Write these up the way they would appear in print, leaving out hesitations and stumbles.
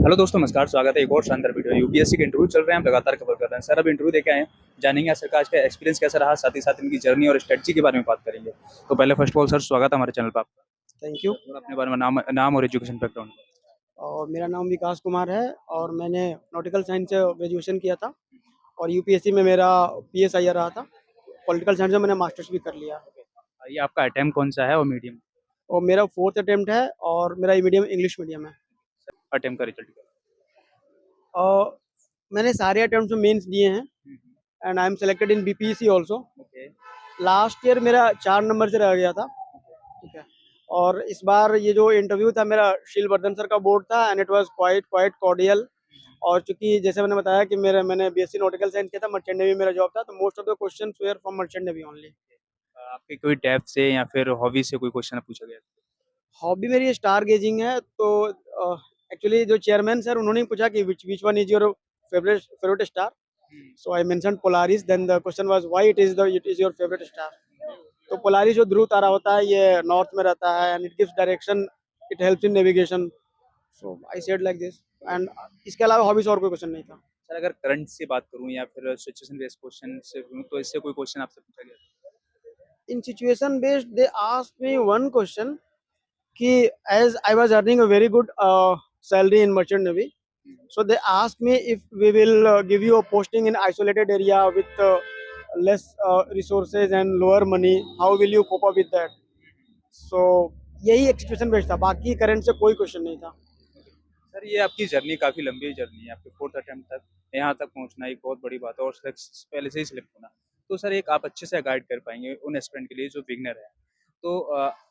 Hello दोस्तों, नमस्कार। स्वागत है एक और शानदार वीडियो। यूपीएससी के इंटरव्यू चल रहे हैं, हम लगातार कवर कर रहे हैं। सर अब इंटरव्यू देके आए हैं, जानेंगे सर का आज का एक्सपीरियंस कैसा रहा, साथ ही साथ इनकी जर्नी और स्ट्रेटजी के बारे में बात करेंगे। तो पहले फर्स्ट ऑफ ऑल सर, स्वागत है हमारे चैनल पर आपका। Thank you. सर थोड़ा अपने बारे में नाम और एजुकेशन बैकग्राउंड। और मेरा नाम विकास कुमार है और मैंने नॉटिकल साइंस से ग्रेजुएशन किया था और यूपीएससी में मेरा पीएसआई रहा था। पॉलिटिकल साइंस में मैंने मास्टर्स भी कर लिया ये आपका अटेम्प्ट कौन सा है और मीडियम और मेरा फोर्थ अटेम्प्ट है और मेरा मीडियम इंग्लिश मीडियम है। अटेम्प्ट का रिजल्ट? और मैंने सारे अटेम्प्ट में मेंस दिए हैं and I am selected in BPSC also. Okay. Last year मेरा 4 नंबर से रह गया था। ठीक है। और इस बार ये जो इंटरव्यू था मेरा शीलवर्धन सर का बोर्ड था and it was quite quite cordial. और चूंकि जैसे मैंने बताया कि मैंने बीएससी नॉटिकल साइंस किया था, मर्चेंट नेवी मेरा जॉब था, तो most of the questions were from merchant navy only. आपके कोई डेप्थ से या फिर हॉबी से कोई क्वेश्चन पूछा गया? हॉबी मेरी स्टार गेजिंग है, तो एक्चुअली जो चेयरमैन सर उन्होंने ही पूछा कि which one is your favourite star. So I mention Polaris, then the question was why it is your favourite star. तो पोलारिस जो ध्रुव तारा होता है ये नॉर्थ में रहता है and it gives direction, it helps in navigation. So I said like this and इसके अलावा हॉबीज और कोई क्वेश्चन नहीं था। सर अगर करंट से बात करूं या फिर सिचुएशन बेस्ड क्वेश्चन से करूं, तो इससे कोई क्वेश्चन आपसे पूछा गया? In situation based they asked me one question कि as I was earning a very good salary in merchant navy, so they asked me if we will give you a posting in isolated area with less resources and lower money, how will you cope up with that? So यही एक situation based था, बाकी current से कोई question नहीं था। Sir ये आपकी जर्नी काफ़ी लंबी जर्नी है, आपके फोर्थ अटेम्प्ट तक यहाँ तक पहुँचना एक बहुत बड़ी बात है और पहले से ही सिलेक्ट होना। तो सर एक आप अच्छे से गाइड कर पाएंगे उन एस्पिरेंट के लिए जो बिगनर है? तो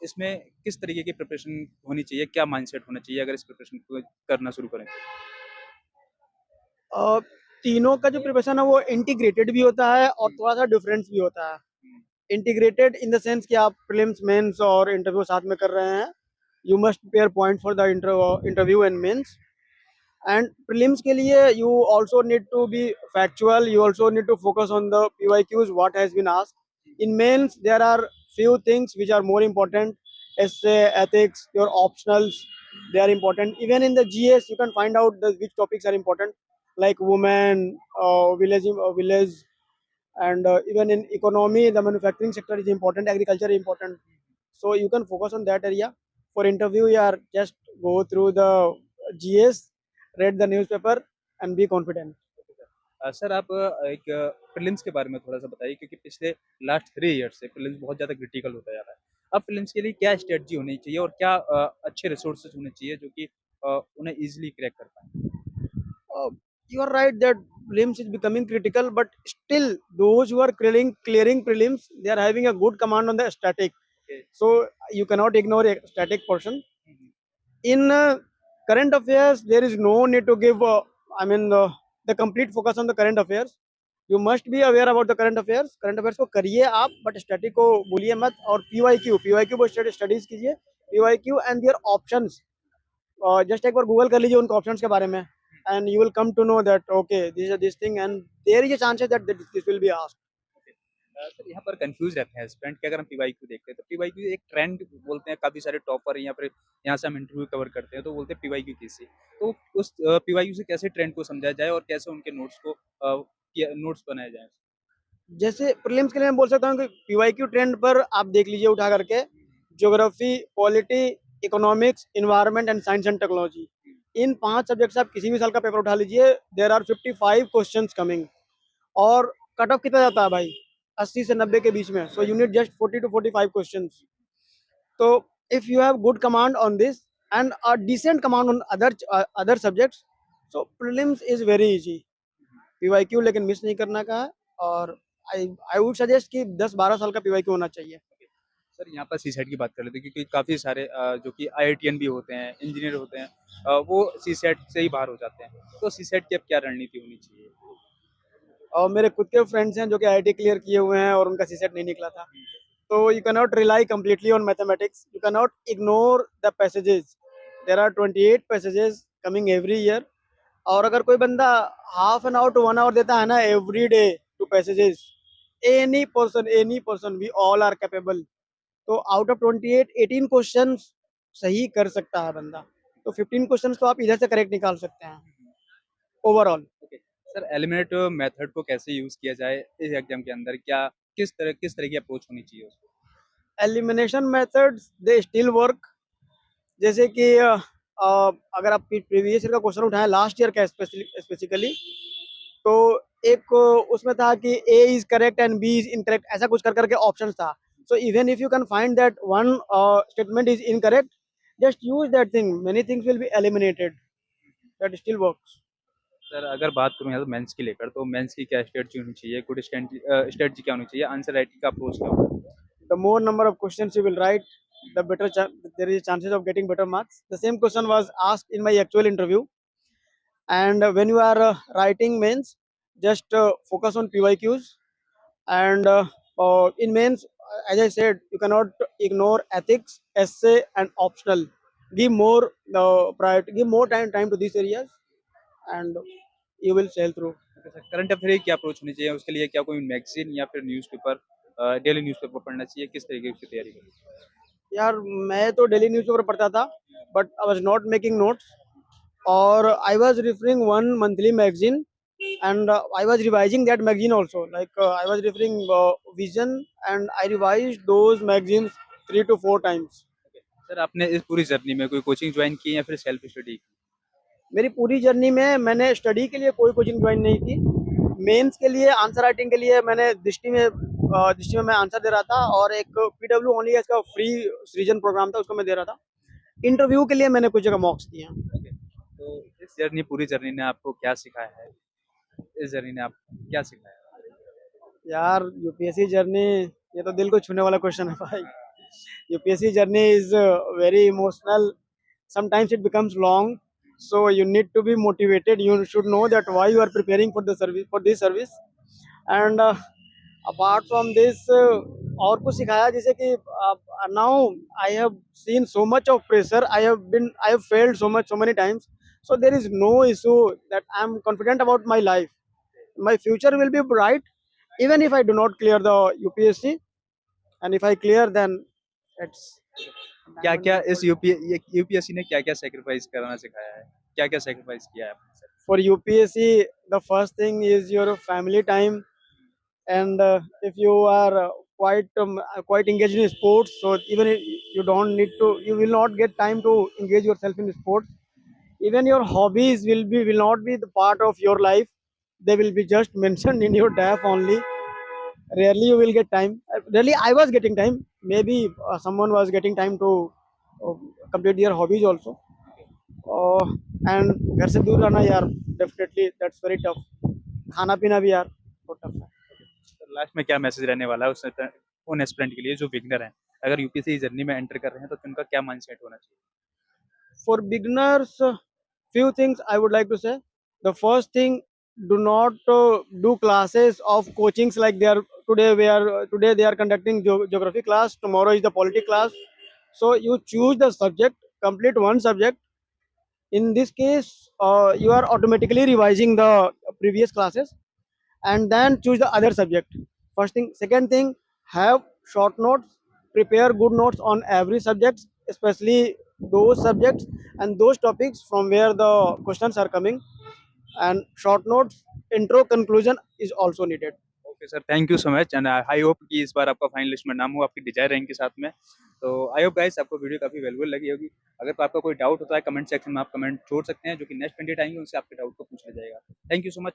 इसमें किस तरीके की प्रिपरेशन होनी चाहिए, क्या माइंडसेट होना चाहिए अगर इस प्रिपरेशन को करना शुरू करें? uh, तीनों का जो प्रिपरेशन है वो इंटीग्रेटेड भी होता है और थोड़ा सा डिफरेंस भी होता है। हम्म, इंटीग्रेटेड इन द सेंस कि आप प्रीलिम्स मेंस और इंटरव्यू साथ में कर रहे हैं। You must prepare point for the interview and mains. And prelims के लिए you also need to be factual. You also need to focus on the PYQs, what has been asked. In mains, there are few things which are more important. Essay, ethics, your optionals, they are important. Even in the GS, you can find out which topics are important, like women, village, and even in economy, the manufacturing sector is important, agriculture is important. So you can focus on that area. For interview, you are just go through the GS, read the newspaper, and be confident. Sir आप एक prelims के बारे में थोड़ा सा बताइए, क्योंकि पिछले लास्ट 3 ईयर से प्रीलिम्स बहुत ज़्यादा क्रिटिकल होता जा रहा है। अब प्रीलिम्स के लिए क्या स्ट्रेटजी होनी चाहिए और क्या अच्छे रिसोर्सेज होने चाहिए जो कि उन्हें ईजिली क्रैक कर पाएँ? Uh, you are right that prelims is becoming critical, but still, those who are clearing prelims, they are having a good command on the static. Okay. So you cannot ignore a static portion. Hmm, hmm. In current affairs, there is no need to give I mean the complete focus on the current affairs. You must be aware about the current affairs को करिए आप, but static को भूलिए मत। और P Y Q पर studies कीजिए। P Y Q and their options, just एक बार गूगल कर लीजिए उनके ऑप्शंस के बारे में and you will come to know that okay this thing and there is a chances that this will be asked. Okay. Sir यहाँ पर कन्फ्यूज़ रहते हैं एस्पिरेंट कि अगर हम पीवाईक्यू देखते हैं तो पीवाईक्यू एक ट्रेंड बोलते हैं, काफ़ी सारे टॉपर या फिर यहाँ से हम इंटरव्यू कवर करते हैं तो बोलते हैं पीवाईक्यू कैसे? तो उस पीवाईक्यू से कैसे ट्रेंड को समझा जाए और कैसे उनके नोट्स को नोट्स बनाए जाएँ? जैसे प्रीलिम्स के लिए मैं बोल सकता हूँ कि पीवाईक्यू ट्रेंड पर आप देख लीजिए उठा करके, geography, polity, economics, environment and science and technology, in 5 subject से आप किसी भी साल का पेपर उठा लीजिए, देर आर 55 क्वेश्चंस कमिंग। और कट ऑफ कितना जाता है भाई? 80 से 90 के बीच में। So you need just 40 to 45 questions. तो if you have good command on this and a decent command on other subjects, so prelims is very easy. PYQ लेकिन मिस नहीं करना का है। और आई आई वुड सजेस्ट कि 10-12 साल का पीवाईक्यू होना चाहिए। सर यहाँ पर सीसेट की बात कर लेते हैं, क्योंकि काफ़ी सारे जो कि आईआईटीएन भी होते हैं, इंजीनियर होते हैं, वो सीसेट से ही बाहर हो जाते हैं। तो सीसेट की अब क्या रणनीति होनी चाहिए? और मेरे खुद के फ्रेंड्स हैं जो कि आईआईटी क्लियर किए हुए हैं और उनका सीसेट नहीं निकला था। तो you can not rely completely on mathematics, you can not ignore the passages. There are 28 passages coming every year. और अगर कोई बंदा half an hour to 1 hour देता है ना every day two passages, any person we all are capable. तो out of 28 18 question सही कर सकता है बंदा। तो 15 क्वेश्चंस तो आप इधर से करेक्ट निकाल सकते हैं overall. Okay. Sir eliminative method को कैसे यूज़ किया जाए इस एग्ज़ाम के अंदर? क्या किस तरह की अप्रोच होनी चाहिए उसको? Elimination methods they still work. जैसे कि अगर आप प्रीवियस ईयर का क्वेश्चन उठाएं लास्ट ईयर का स्पेसिकली, तो एक उसमें था कि A is correct and B is incorrect, ऐसा कुछ कर करके ऑप्शन था। So even if you can find that one statement is incorrect, just use that thing, many things will be eliminated, that still works. Sir अगर बात करूँ यहाँ तो मेंस की लेकर, तो मेंस की क्या स्ट्रेटजी होनी चाहिए? गुड स्ट्रेटजी क्या होनी चाहिए? आंसर राइटिंग का अप्रोच क्या होगा? The more number of questions you will write, the better there is chances of getting better marks. The same question was asked in my actual interview, and when you are writing mains, just focus on PYQs. And in mains, as I said, you cannot ignore ethics, essay, and optional. Give more priority, give more time to these areas, and you will sail through. Current affair की क्या approach होनी चाहिए? उसके लिए क्या कोई magazine या फिर न्यूज़पेपर डेली न्यूज़पेपर पढ़ना चाहिए? किस तरीके की उसकी तैयारी करनी चाहिए? यार मैं तो डेली न्यूज़पेपर पढ़ता था, but I was not making notes, और I was referring one monthly magazine, and I was revising that magazine also. Like I was referring Vision, and I revised those magazines 3 to 4 times. Sir आपने इस पूरी journey में कोई coaching join की या फिर self study की? मेरी पूरी जर्नी में मैंने स्टडी के लिए कोई कोचिंग ज्वाइन नहीं की। मेंस के लिए, आंसर राइटिंग के लिए मैंने दृष्टि में मैं आंसर दे रहा था, और एक PW ओनली का फ्री सृजन प्रोग्राम था, उसको मैं दे रहा था। इंटरव्यू के लिए मैंने कुछ जगह मॉक्स दिए हैं। ओके। तो इस जर्नी पूरी जर्नी ने आपको क्या सिखाया है? इस जर्नी ने आपको क्या सिखाया है? यार यूपीएससी जर्नी, ये तो दिल को छूने वाला क्वेश्चन है भाई। UPSC journey is very emotional, sometimes it becomes long, so you need to be motivated, you should know that why you are preparing for the service, for this service. And apart from this, और कुछ सिखाया, जैसे कि now I have seen so much of pressure, I have failed so many times, so there is no issue, that I am confident about my life, my future will be bright, even if I do not clear the UPSC, and if I clear, then it's क्या-क्या इस UPSC ने क्या-क्या sacrifice करना सिखाया है? क्या-क्या sacrifice किया है आपने sir? for UPSC. The first thing is your family time, and if you are quite engaged in sports, so even if you don't need to, you will not get time to engage yourself in sports. Even your hobbies will not be the part of your life, they will be just mentioned in your DAF only. Rarely you will get time. Really, I was getting time. Maybe someone was getting time to uh, complete their hobbies also. uh, and घर से दूर रहना यार, definitely that's very tough. खाना पीना भी यार बहुत टफ है। तो लास्ट में क्या मैसेज रहने वाला है उन एस्पिरेंट के लिए जो बिगिनर हैं? अगर यूपीएससी जर्नी में एंटर कर रहे हैं तो उनका क्या माइंडसेट होना चाहिए? For beginners, few things I would like to say. The first thing, do not do classes of coachings like they are today. Today they are conducting geography class. Tomorrow is the polity class. So you choose the subject, complete one subject. In this case, you are automatically revising the previous classes, and then choose the other subject. First thing. Second thing, have short notes, prepare good notes on every subject, especially those subjects and those topics from where the questions are coming, and short notes, intro, conclusion is also needed. Okay sir, thank you so much and I hope कि इस बार आपका final list में नाम हो आपकी Dzire rank के साथ में। तो आई होप गाइस आपको वीडियो काफ़ी वैल्यूएबल लगी होगी। अगर तो आपका कोई डाउट होता है कमेंट सेक्शन में आप कमेंट छोड़ सकते हैं, जो कि नेक्स्ट कैंडिडेट आएंगे उनसे आपके डाउट को पूछा जाएगा। Thank you so much.